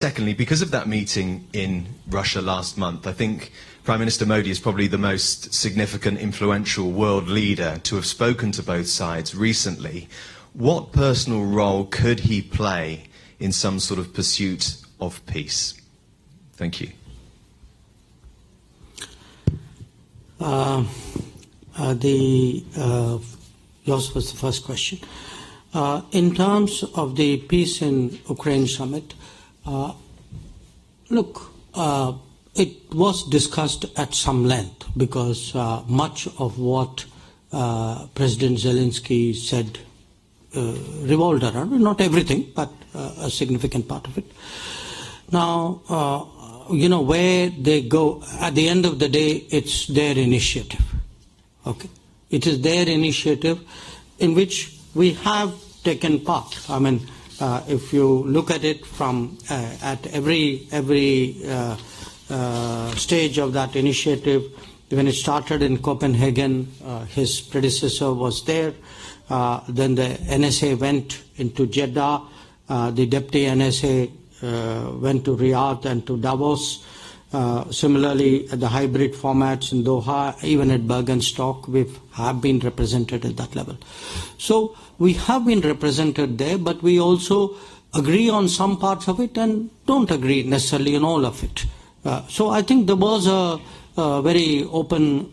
Secondly, because of that meeting in Russia last month, I think Prime Minister Modi is probably the most significant, influential world leader to have spoken to both sides recently. What personal role could he play in some sort of pursuit of peace? Thank you. Yours was the first question. In terms of the peace in Ukraine summit, it was discussed at some length because much of what President Zelensky said revolved around, not everything, but a significant part of it. Now, where they go, at the end of the day, it's their initiative. Okay? It is their initiative in which we have taken part. I mean, if you look at it from at every stage of that initiative, when it started in Copenhagen, his predecessor was there. Then the NSA went into Jeddah. The deputy NSA went to Riyadh and to Davos. Similarly, the hybrid formats in Doha, even at Bergenstock, we have been represented at that level. So we have been represented there, but we also agree on some parts of it and don't agree necessarily on all of it. So I think there was a very open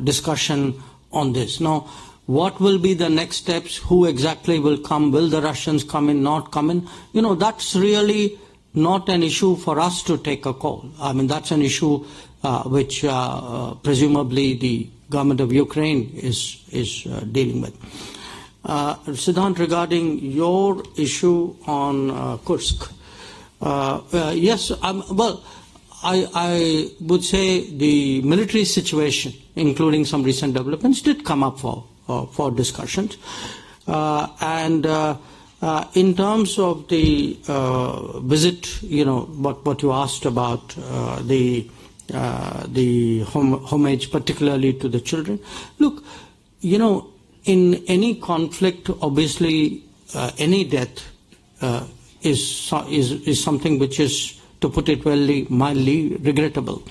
discussion on this. Now, what will be the next steps? Who exactly will come? Will the Russians come in, not come in? That's really not an issue for us to take a call. I mean, that's an issue which presumably the government of Ukraine is dealing with. Siddhant, regarding your issue on Kursk, yes, I would say the military situation, including some recent developments, did come up for discussions. In terms of the visit, what you asked about the homage, particularly to the children. Look, in any conflict, obviously, any death is something which is, to put it mildly, regrettable.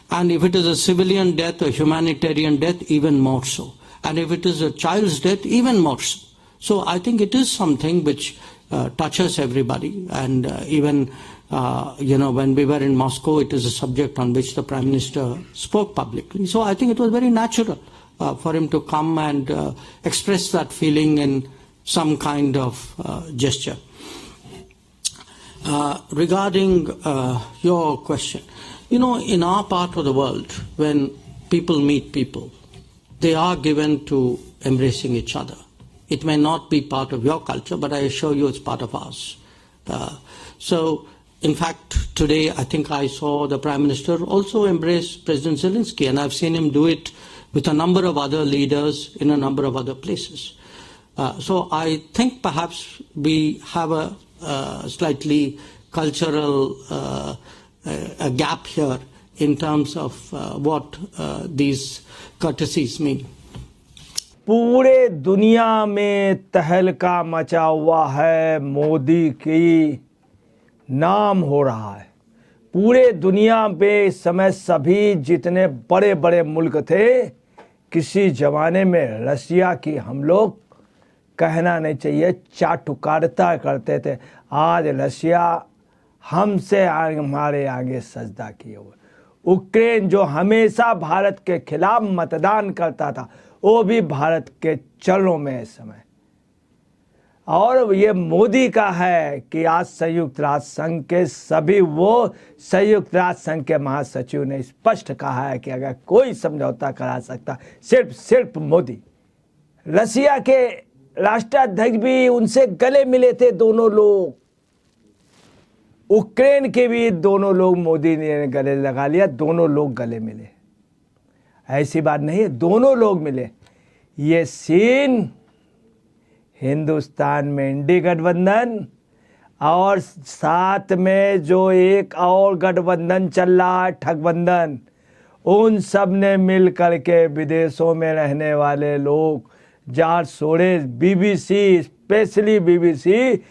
And if it is a civilian death, a humanitarian death, even more so. And if it is a child's death, even more so. So I think it is something which touches everybody. And even, when we were in Moscow, it is a subject on which the Prime Minister spoke publicly. So I think it was very natural for him to come and express that feeling in some kind of gesture. Regarding your question, in our part of the world, when people meet people, they are given to embracing each other. It may not be part of your culture, but I assure you it's part of ours. So, in fact, today I think I saw the Prime Minister also embrace President Zelensky, and I've seen him do it with a number of other leaders in a number of other places. So I think perhaps we have a slightly cultural a gap here in terms of what these courtesies mean. पूरे दुनिया में तहलका मचा हुआ है, मोदी की नाम हो रहा है। पूरे दुनिया में इस समय सभी जितने बड़े बड़े मुल्क थे, किसी जमाने में रशिया की हम लोग कहना नहीं चाहिए चाटुकारिता करते थे। आज रशिया हमसे हमारे आगे सजदा किए हुए। यूक्रेन जो हमेशा भारत के खिलाफ मतदान करता था, वो भी भारत के चरणों में इस समय। और ये मोदी का है कि आज संयुक्त राष्ट्र संघ के सभी संयुक्त राष्ट्र संघ के महासचिव ने स्पष्ट कहा है कि अगर कोई समझौता करा सकता सिर्फ मोदी। रशिया के राष्ट्राध्यक्ष भी उनसे गले मिले थे दोनों लोग। यूक्रेन के भी दोनों लोग मोदी ने गले लगा लिया, दोनों लोग गले मिले। ऐसी बात नहीं है, दोनों लोग मिले। ये सीन हिंदुस्तान में इंडी गठबंधन और साथ में जो एक और गठबंधन चल रहा है ठगबंधन, उन सब ने मिल करके विदेशों में रहने वाले लोग George Soros, BBC, specially BBC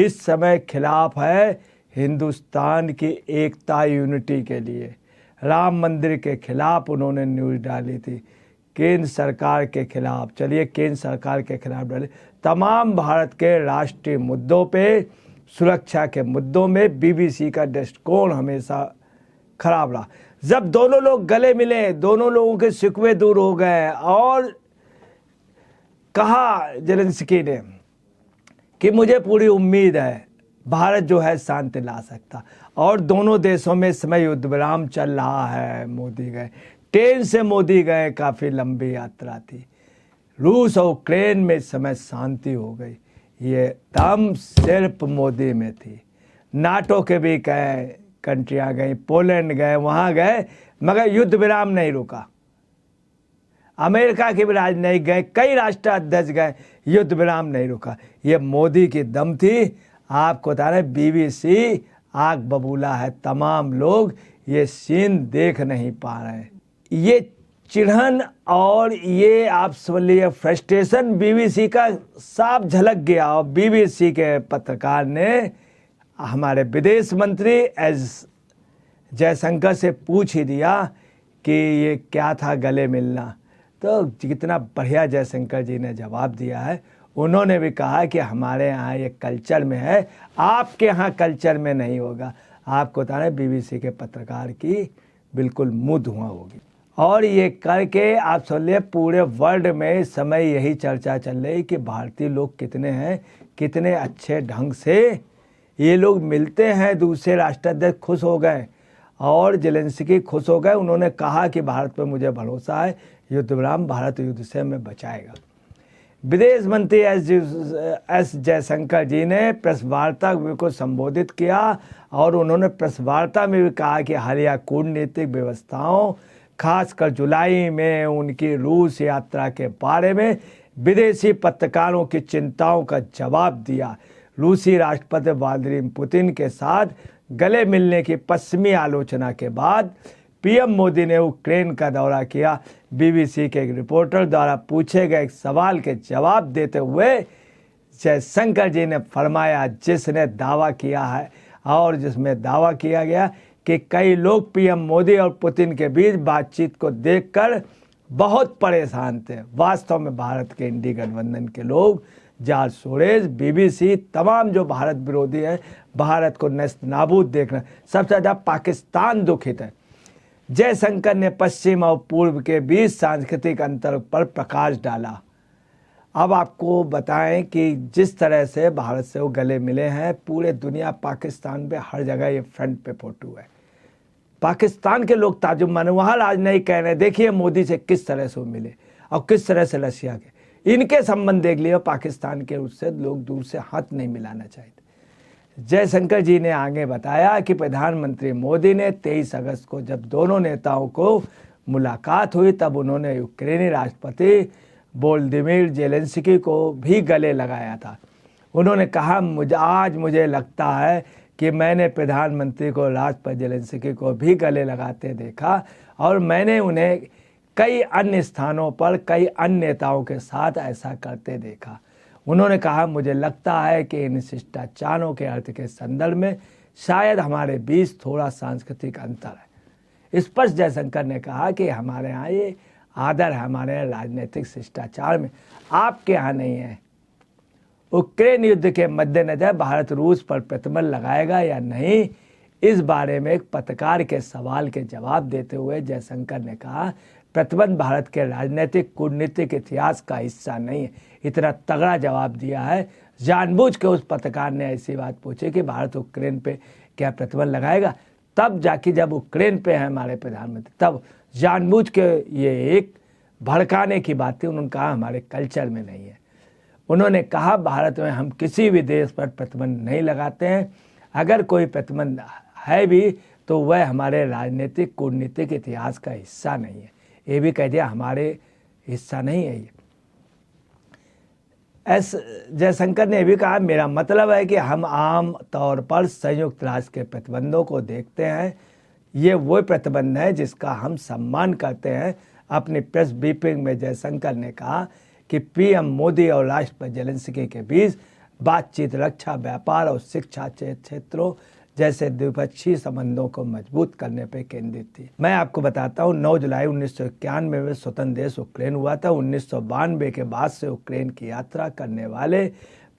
इस समय खिलाफ है हिंदुस्तान की एकता यूनिटी के लिए। राम मंदिर के खिलाफ उन्होंने न्यूज़ डाली थी, केंद्र सरकार के खिलाफ, चलिए केंद्र सरकार के खिलाफ डाली, तमाम भारत के राष्ट्रीय मुद्दों पे, सुरक्षा के मुद्दों में बीबीसी का दृष्टिकोण हमेशा खराब रहा। जब दोनों लोग गले मिले, दोनों लोगों के शिकवे दूर हो गए और कहा ज़ेलेंस्की ने कि मुझे पूरी उम्मीद है भारत जो है शांति ला सकता, और दोनों देशों में इस समय युद्ध विराम चल रहा है। मोदी गए, ट्रेन से मोदी गए, काफ़ी लंबी यात्रा थी। रूस और यूक्रेन में इस समय शांति हो गई, ये दम सिर्फ मोदी में थी। नाटो के भी गए, कंट्रियाँ गई, पोलैंड गए, वहाँ गए, मगर युद्ध विराम नहीं रुका। अमेरिका के भी राजनयिक गए, कई राष्ट्राध्यक्ष गए, युद्ध विराम नहीं रुका। ये मोदी की दम थी। आपको बता रहे बीबीसी आग बबूला है, तमाम लोग ये सीन देख नहीं पा रहे हैं। ये चिढ़न और ये आप समझ लीजिए फ्रस्ट्रेशन बीबीसी का साफ झलक गया, और बीबीसी के पत्रकार ने हमारे विदेश मंत्री एस जयशंकर से पूछ ही दिया कि ये क्या था गले मिलना, तो कितना बढ़िया जयशंकर जी ने जवाब दिया है। उन्होंने भी कहा कि हमारे यहाँ ये कल्चर में है, आपके यहाँ कल्चर में नहीं होगा। आपको बता रहे बीबीसी के पत्रकार की बिल्कुल मुँह धुआं होगी। और ये करके आप समझ लीजिए पूरे वर्ल्ड में इस समय यही चर्चा चल रही कि भारतीय लोग कितने हैं, कितने अच्छे ढंग से ये लोग मिलते हैं। दूसरे राष्ट्राध्यक्ष खुश हो गए और ज़ेलेंस्की खुश हो गए। उन्होंने कहा कि भारत पर मुझे भरोसा है, युद्ध विराम भारत युद्ध से हमें बचाएगा। विदेश मंत्री एस जयशंकर जी ने प्रेस वार्ता को संबोधित किया, और उन्होंने प्रेस वार्ता में भी कहा कि हालिया कूटनीतिक व्यवस्थाओं, खासकर जुलाई में उनकी रूस यात्रा के बारे में विदेशी पत्रकारों की चिंताओं का जवाब दिया। रूसी राष्ट्रपति व्लादिमीर पुतिन के साथ गले मिलने की पश्चिमी आलोचना के बाद पीएम मोदी ने यूक्रेन का दौरा किया। बीबीसी के एक रिपोर्टर द्वारा पूछे गए एक सवाल के जवाब देते हुए जयशंकर जी ने फरमाया, जिसने दावा किया है और जिसमें दावा किया गया कि कई लोग पीएम मोदी और पुतिन के बीच बातचीत को देखकर बहुत परेशान थे। वास्तव में भारत के इंडी गठबंधन के लोग, जॉर्ज सोरेस, बीबीसी, तमाम जो भारत विरोधी हैं, भारत को नष्ट नाबूद देख रहे हैं, सबसे ज़्यादा पाकिस्तान दुखित है। जयशंकर ने पश्चिम और पूर्व के बीच सांस्कृतिक अंतर पर प्रकाश डाला। अब आपको बताएं कि जिस तरह से भारत से वो गले मिले हैं, पूरे दुनिया पाकिस्तान पे हर जगह ये फ्रंट पे फोटो है। पाकिस्तान के लोग ताजुब माने, वहाँ राजनयिक कह रहे हैं देखिए मोदी से किस तरह से वो मिले और किस तरह से रशिया के इनके संबंध देख लिए। पाकिस्तान के उससे लोग दूर से हाथ नहीं मिलाना चाहते। जयशंकर जी ने आगे बताया कि प्रधानमंत्री मोदी ने 23 अगस्त को जब दोनों नेताओं को मुलाकात हुई, तब उन्होंने यूक्रेनी राष्ट्रपति वोलोदिमीर ज़ेलेंस्की को भी गले लगाया था। उन्होंने कहा, आज मुझे लगता है कि मैंने प्रधानमंत्री को राष्ट्रपति ज़ेलेंस्की को भी गले लगाते देखा, और मैंने उन्हें कई अन्य स्थानों पर कई अन्य नेताओं के साथ ऐसा करते देखा। उन्होंने कहा, मुझे लगता है कि इन शिष्टाचारों के अर्थ के संदर्भ में शायद हमारे बीच थोड़ा सांस्कृतिक अंतर है। स्पष्ट जयशंकर ने कहा कि हमारे यहाँ ये आदर है, हमारे यहाँ राजनीतिक शिष्टाचार में, आपके यहाँ नहीं है। यूक्रेन युद्ध के मद्देनजर भारत रूस पर प्रतिबंध लगाएगा या नहीं, इस बारे में एक पत्रकार के सवाल के जवाब देते हुए जयशंकर ने कहा, प्रतिबंध भारत के राजनीतिक कूटनीतिक इतिहास का हिस्सा नहीं है। इतना तगड़ा जवाब दिया है। जानबूझ के उस पत्रकार ने ऐसी बात पूछी कि भारत यूक्रेन पे क्या प्रतिबंध लगाएगा, तब जाके जब यूक्रेन पे है हमारे प्रधानमंत्री, तब जानबूझ के ये एक भड़काने की बात थी। उन्होंने कहा हमारे कल्चर में नहीं है। उन्होंने कहा भारत में हम किसी भी देश पर प्रतिबंध नहीं लगाते हैं, अगर कोई प्रतिबंध है भी तो वह हमारे राजनीतिक कूटनीतिक इतिहास का हिस्सा नहीं है। ये भी कह दिया हमारे हिस्सा नहीं है ये। एस जयशंकर ने भी कहा, मेरा मतलब है कि हम आम तौर पर संयुक्त राष्ट्र के प्रतिबंधों को देखते हैं, ये वो प्रतिबंध है जिसका हम सम्मान करते हैं। अपनी प्रेस ब्रीफिंग में जयशंकर ने कहा कि पीएम मोदी और राष्ट्रपति ज़ेलेंस्की के बीच बातचीत रक्षा, व्यापार और शिक्षा क्षेत्रों जैसे द्विपक्षीय संबंधों को मजबूत करने पर केंद्रित थी। मैं आपको बताता हूँ 9 जुलाई 1991 में स्वतंत्र देश यूक्रेन हुआ था। 1992 के बाद से यूक्रेन की यात्रा करने वाले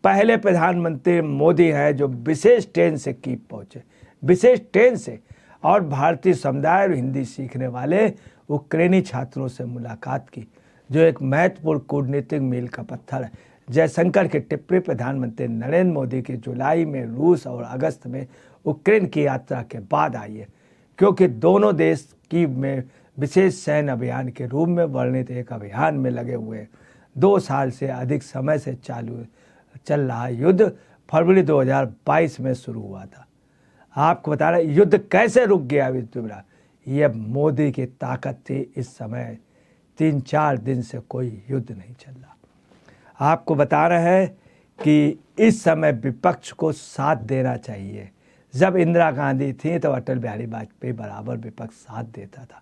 पहले प्रधानमंत्री मोदी हैं जो विशेष ट्रेन से कीव पहुंचे, विशेष ट्रेन से, और भारतीय समुदाय और हिंदी सीखने वाले यूक्रेनी छात्रों से मुलाकात की, जो एक महत्वपूर्ण कूटनीतिक मील का पत्थर है। जयशंकर की टिप्पणी प्रधानमंत्री नरेंद्र मोदी की जुलाई में रूस और अगस्त में यूक्रेन की यात्रा के बाद आई है, क्योंकि दोनों देश कीव में विशेष सैन्य अभियान के रूप में वर्णित एक अभियान में लगे हुए 2 साल से अधिक समय से चल रहा युद्ध फरवरी 2022 में शुरू हुआ था। आपको बता रहे युद्ध कैसे रुक गया विद्युत, यह मोदी की ताकत थी। इस समय 3-4 दिन से कोई युद्ध नहीं चल रहा। आपको बता रहे हैं कि इस समय विपक्ष को साथ देना चाहिए। जब इंदिरा गांधी थी तो अटल बिहारी वाजपेयी बराबर विपक्ष साथ देता था।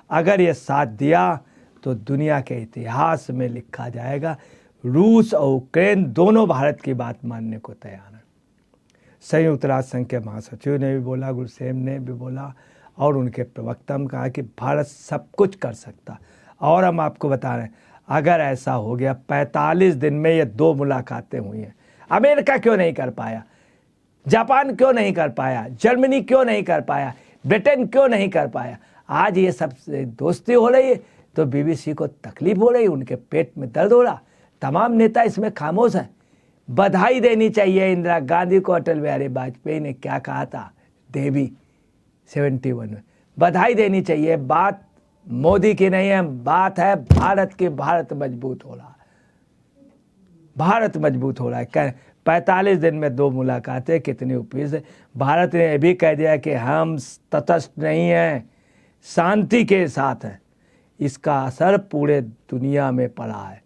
अगर ये साथ दिया तो दुनिया के इतिहास में लिखा जाएगा रूस और यूक्रेन दोनों भारत की बात मानने को तैयार हैं। संयुक्त राष्ट्र संघ के महासचिव ने भी बोला, गुलसेम ने भी बोला, और उनके प्रवक्ता ने कहा कि भारत सब कुछ कर सकता। और हम आपको बता रहे हैं अगर ऐसा हो गया 45 दिन में ये 2 मुलाकातें हुई हैं। अमेरिका क्यों नहीं कर पाया, जापान क्यों नहीं कर पाया, जर्मनी क्यों नहीं कर पाया, ब्रिटेन क्यों नहीं कर पाया। आज ये सब दोस्ती हो रही है तो बीबीसी को तकलीफ हो रही, उनके पेट में दर्द हो रहा। तमाम नेता इसमें खामोश हैं। बधाई देनी चाहिए इंदिरा गांधी को। अटल बिहारी वाजपेयी ने क्या कहा था देवी 71 में, बधाई देनी चाहिए। बात मोदी की नहीं है, बात है भारत की। भारत मजबूत हो रहा है, भारत मजबूत हो रहा है। 45 दिन में 2 मुलाकातें कितनी उपयुक्त है। भारत ने यह भी कह दिया कि हम तटस्थ नहीं हैं, शांति के साथ हैं। इसका असर पूरे दुनिया में पड़ा है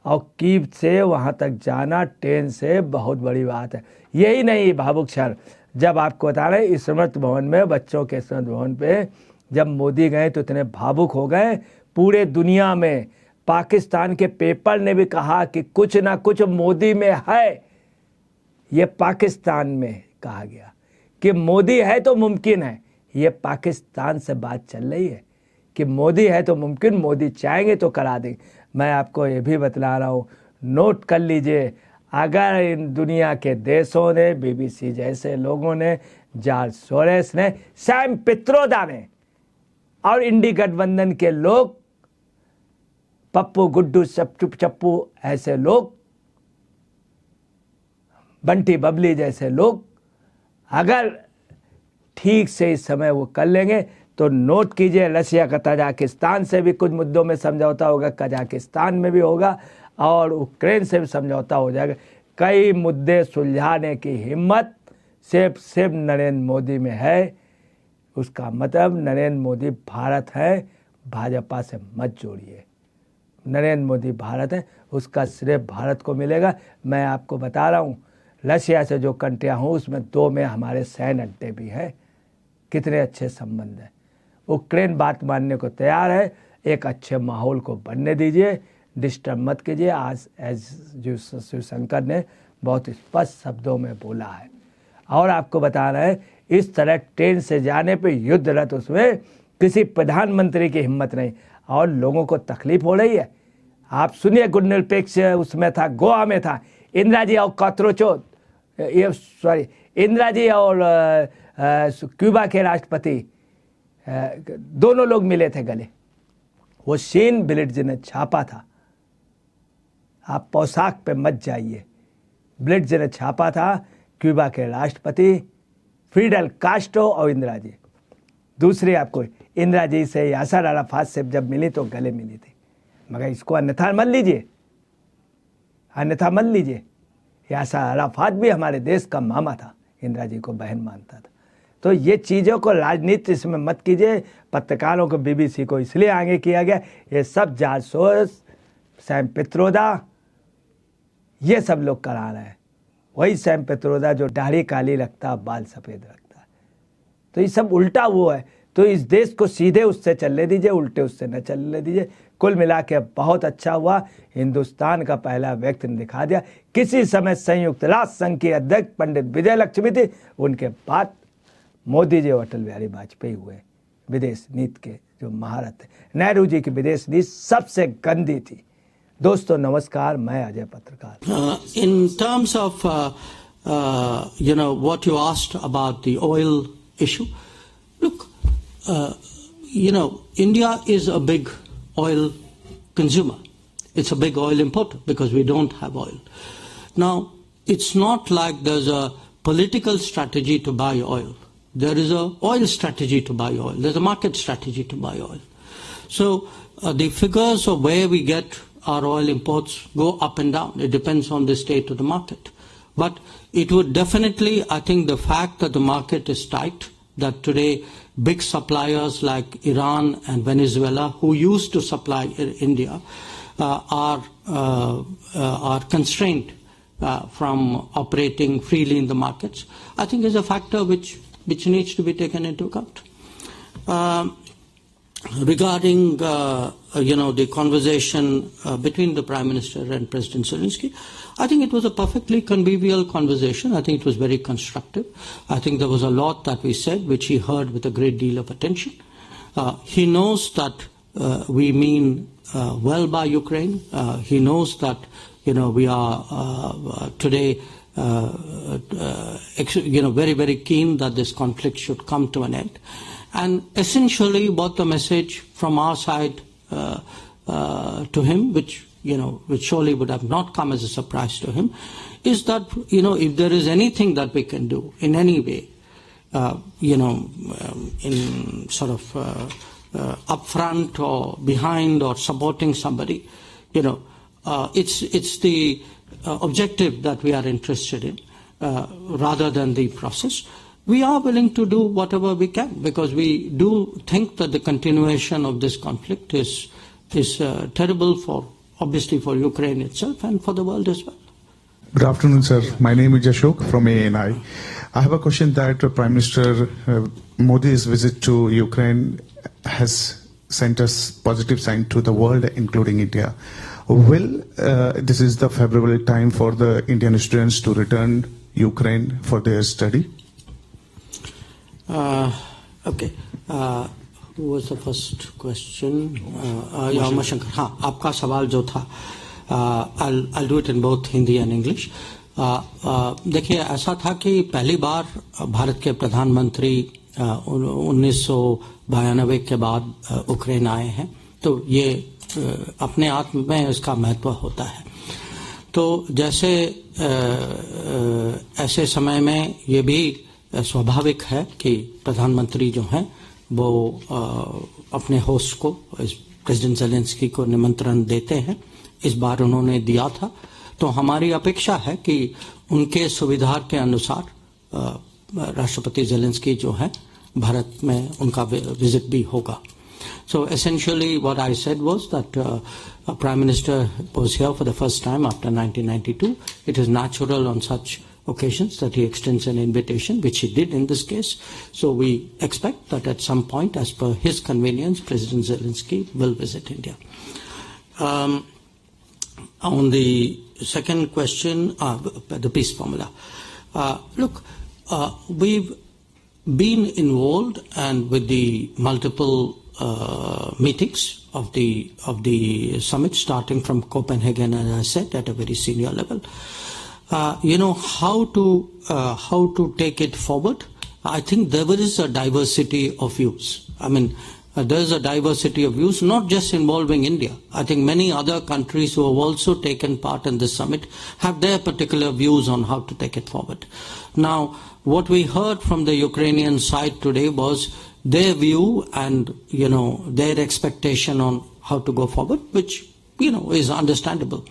और कीव से वहाँ तक जाना ट्रेन से बहुत बड़ी बात है। यही नहीं भावुक क्षण, जब आपको बता रहे स्मृति भवन में, बच्चों के स्मृति भवन पे जब मोदी गए तो इतने भावुक हो गए पूरे दुनिया में। पाकिस्तान के पेपर ने भी कहा कि कुछ ना कुछ मोदी में है। ये पाकिस्तान में कहा गया कि मोदी है तो मुमकिन है। ये पाकिस्तान से बात चल रही है कि मोदी है तो मुमकिन, मोदी चाहेंगे तो करा देंगे। मैं आपको ये भी बतला रहा हूँ, नोट कर लीजिए, अगर इन दुनिया के देशों ने, बीबीसी जैसे लोगों ने, जॉर्ज सोरेस ने, सैम पित्रोदा ने और इंडी गठबंधन के लोग, पप्पू गुड्डू चप्पू ऐसे लोग, बंटी बबली जैसे लोग, अगर ठीक से इस समय वो कर लेंगे तो नोट कीजिए रशिया का तजाकिस्तान से भी कुछ मुद्दों में समझौता होगा, कजाकिस्तान में भी होगा और यूक्रेन से भी समझौता हो जाएगा। कई मुद्दे सुलझाने की हिम्मत सिर्फ नरेंद्र मोदी में है। उसका मतलब नरेंद्र मोदी भारत है, भाजपा से मत जोड़िए। नरेंद्र मोदी भारत है, उसका श्रेय भारत को मिलेगा। मैं आपको बता रहा हूँ रशिया से जो कंट्रियाँ हों उसमें 2 में हमारे सैन्य अड्डे भी हैं। कितने अच्छे संबंध हैं। यूक्रेन बात मानने को तैयार है। एक अच्छे माहौल को बनने दीजिए, डिस्टर्ब मत कीजिए। आज जो शिवशंकर ने बहुत स्पष्ट शब्दों में बोला है। और आपको बता रहे हैं इस तरह ट्रेन से जाने पे युद्धरत उसमें किसी प्रधानमंत्री की हिम्मत नहीं और लोगों को तकलीफ हो रही है। आप सुनिए, गुणनिरपेक्ष उसमें था, गोवा में था, इंदिरा जी और इंदिरा जी और क्यूबा के राष्ट्रपति दोनों लोग मिले थे गले। वो शीन ब्लिट्ज ने छापा था। आप पोशाक पे मत जाइए। ब्लिट्ज ने छापा था, क्यूबा के राष्ट्रपति फिडेल कास्ट्रो और इंदिरा जी। दूसरी आपको इंदिरा जी से यासर अराफात से जब मिली तो गले मिली थी, मगर इसको अन्यथा मत लीजिए, अन्यथा मत लीजिए। यासर अराफात भी हमारे देश का मामा था, इंदिरा जी को बहन मानता था। तो ये चीज़ों को राजनीति इसमें मत कीजिए। पत्रकारों को, बीबीसी को इसलिए आगे किया गया, ये सब जॉर्ज सोरेस, सैम पित्रोदा, ये सब लोग करा रहे हैं। वही सैम पित्रोदा जो दाढ़ी काली रखता, बाल सफ़ेद रखता है। तो ये सब उल्टा वो है। तो इस देश को सीधे उससे चलने दीजिए, उल्टे उससे न चलने दीजिए। कुल मिला के बहुत अच्छा हुआ, हिंदुस्तान का पहला व्यक्ति ने दिखा दिया। किसी समय संयुक्त राष्ट्र संघ के अध्यक्ष पंडित विजय लक्ष्मी थी, उनके बाद मोदी जी और अटल बिहारी वाजपेयी हुए विदेश नीति के जो महारथ है। नेहरू जी की विदेश नीति सबसे गंदी थी। दोस्तों नमस्कार, मैं अजय पत्रकार। In terms of what you asked about the oil issue, look, India is a big oil consumer. It's a big oil importer because we don't have oil. Now, it's not like there's a political strategy to buy oil. There is a oil strategy to buy oil. There's a market strategy to buy oil. So the figures of where we get our oil imports go up and down. It depends on the state of the market. But it would definitely, I think the fact that the market is tight, that today big suppliers like Iran and Venezuela, who used to supply India, are constrained from operating freely in the markets, I think is a factor which needs to be taken into account. Regarding the conversation between the Prime Minister and President Zelensky, I think it was a perfectly convivial conversation. I think it was very constructive. I think there was a lot that we said which he heard with a great deal of attention. He knows that we mean well by Ukraine. He knows that we are today very, very keen that this conflict should come to an end. And essentially what the message from our side to him, which surely would have not come as a surprise to him, is that, if there is anything that we can do in any way, in sort of upfront or behind or supporting somebody, it's the objective that we are interested in rather than the process. We are willing to do whatever we can because we do think that the continuation of this conflict is terrible obviously for Ukraine itself and for the world as well. Good afternoon, sir. My name is Ashok from ANI. I have a question that Prime Minister Modi's visit to Ukraine has sent us positive sign to the world, including India. Will this is the favorable time for the Indian students to return Ukraine for their study? Okay. Who was the first question? Umashankar. हाँ, आपका सवाल जो था, I'll do it in both Hindi and English. देखिए, ऐसा था कि पहली बार भारत के प्रधानमंत्री 1992 के बाद उक्रेन आए हैं, तो ये अपने आप में इसका महत्व होता है। तो जैसे ऐसे समय में ये भी स्वाभाविक है कि प्रधानमंत्री जो हैं वो अपने होस्ट को, प्रेसिडेंट ज़ेलेंस्की को निमंत्रण देते हैं। इस बार उन्होंने दिया था, तो हमारी अपेक्षा है कि उनके सुविधा के अनुसार राष्ट्रपति ज़ेलेंस्की जो है भारत में उनका विजिट भी होगा। So essentially what I said was that a Prime Minister was here for the first time after 1992. It is natural on such occasions that he extends an invitation, which he did in this case. So we expect that at some point, as per his convenience, President Zelensky will visit India. On the second question, the peace formula. Look, we've been involved and with the multiple meetings of the summit, starting from Copenhagen, as I said, at a very senior level. How to take it forward? I think there is a diversity of views. I mean, there's a diversity of views, not just involving India. I think many other countries who have also taken part in this summit have their particular views on how to take it forward. Now, what we heard from the Ukrainian side today was their view and, their expectation on how to go forward, which, is understandable.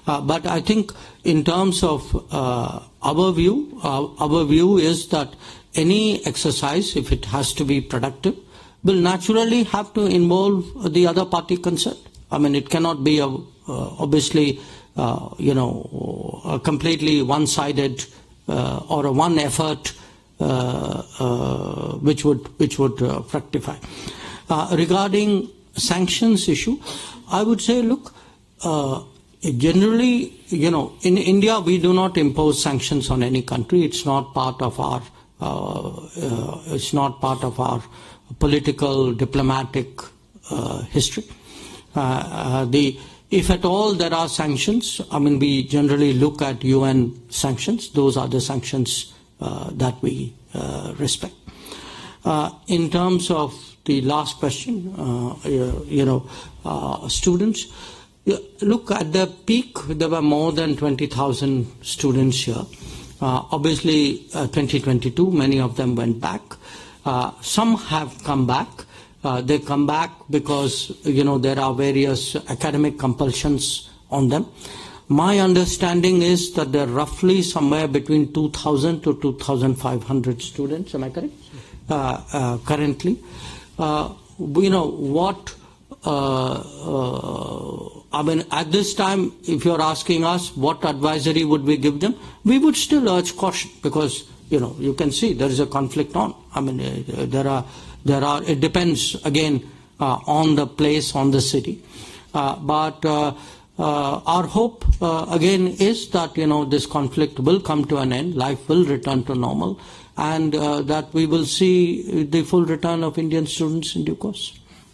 But I think in terms of our view is that any exercise, if it has to be productive, will naturally have to involve the other party concerned. I mean, it cannot be obviously, a completely one-sided or a one effort which would fructify. Regarding sanctions issue, I would say, look, generally, in India, we do not impose sanctions on any country. It's not part of our It's not part of our political, diplomatic history. If at all there are sanctions, I mean, we generally look at UN sanctions. Those are the sanctions that we respect. In terms of the last question, students, look, at the peak, there were more than 20,000 students here. Obviously, 2022, many of them went back. Some have come back. They come back because, there are various academic compulsions on them. My understanding is that there are roughly somewhere between 2,000 to 2,500 students, am I correct? Currently. I mean, at this time, if you're asking us what advisory would we give them, we would still urge caution because, you can see there is a conflict on. I mean, it depends again on the place, on the city. But our hope again is that, this conflict will come to an end, life will return to normal, and that we will see the full return of Indian students in due course.